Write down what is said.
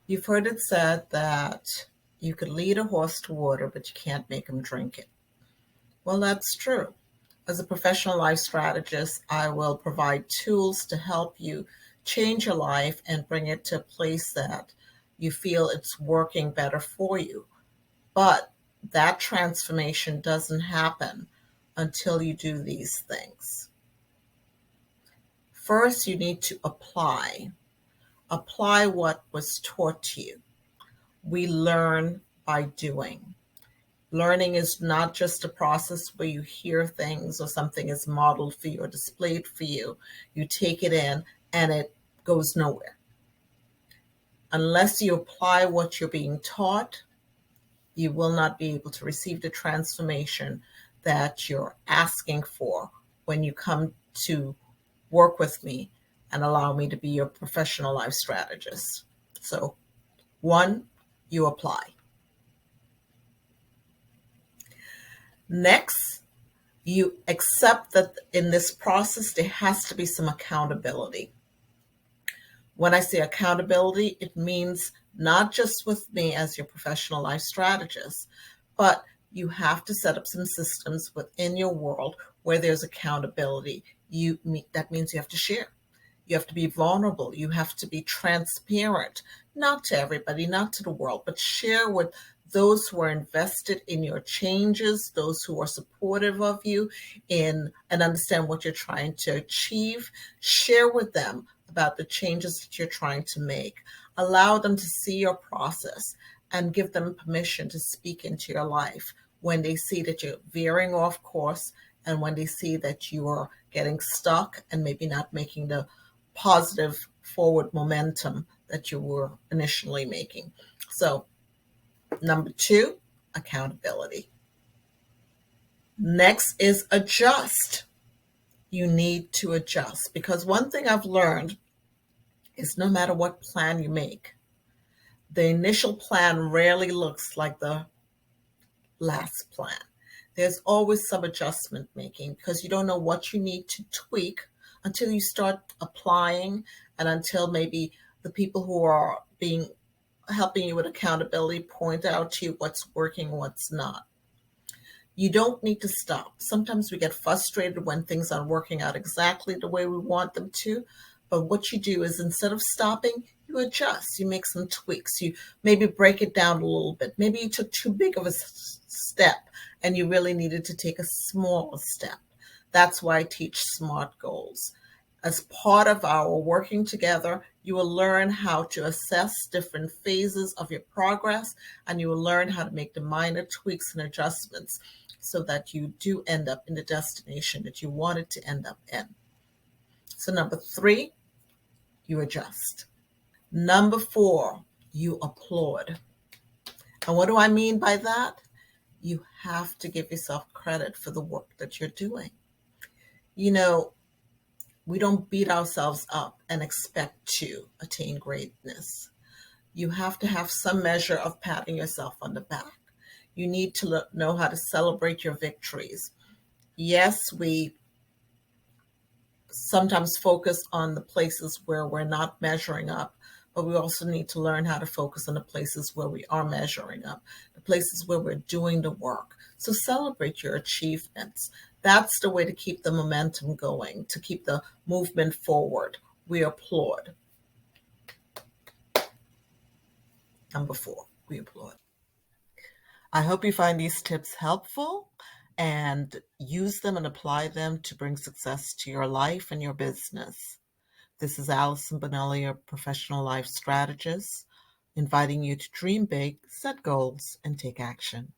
You've heard it said that you could lead a horse to water, but you can't make him drink it. Well, that's true. As a professional life strategist, I will provide tools to help you change your life and bring it to a place that you feel it's working better for you. But that transformation doesn't happen until you do these things. First, you need to apply. Apply what was taught to you. We learn by doing. Learning is not just a process where you hear things or something is modeled for you or displayed for you. You take it in and it goes nowhere. Unless you apply what you're being taught, you will not be able to receive the transformation that you're asking for when you come to work with me and allow me to be your professional life strategist. So, one, you apply. Next, you accept that in this process, there has to be some accountability. When I say accountability, it means not just with me as your professional life strategist, but you have to set up some systems within your world where there's accountability. That means you have to share. You have to be vulnerable. You have to be transparent, not to everybody, not to the world, but share with those who are invested in your changes, those who are supportive of you and understand what you're trying to achieve. Share with them about the changes that you're trying to make. Allow them to see your process and give them permission to speak into your life when they see that you're veering off course and when they see that you are getting stuck and maybe not making the positive forward momentum that you were initially making. So, number two, accountability. Next is adjust. You need to adjust because one thing I've learned is no matter what plan you make, the initial plan rarely looks like the last plan. There's always some adjustment making because you don't know what you need to tweak until you start applying and until maybe the people who are being helping you with accountability point out to you what's working, what's not. You don't need to stop. Sometimes we get frustrated when things aren't working out exactly the way we want them to. But what you do is instead of stopping, you adjust. You make some tweaks. You maybe break it down a little bit. Maybe you took too big of a step and you really needed to take a smaller step. That's why I teach SMART goals. As part of our working together, you will learn how to assess different phases of your progress, and you will learn how to make the minor tweaks and adjustments so that you do end up in the destination that you wanted to end up in. So number three, you adjust. Number four, you applaud. And what do I mean by that? You have to give yourself credit for the work that you're doing. You know, we don't beat ourselves up and expect to attain greatness. You have to have some measure of patting yourself on the back. You need to know how to celebrate your victories. Yes, we sometimes focus on the places where we're not measuring up, but we also need to learn how to focus on the places where we are measuring up, the places where we're doing the work. So celebrate your achievements. That's the way to keep the momentum going, to keep the movement forward. We applaud. Number four, we applaud. I hope you find these tips helpful and use them and apply them to bring success to your life and your business. This is Allison Bonelli, your professional life strategist, inviting you to dream big, set goals, and take action.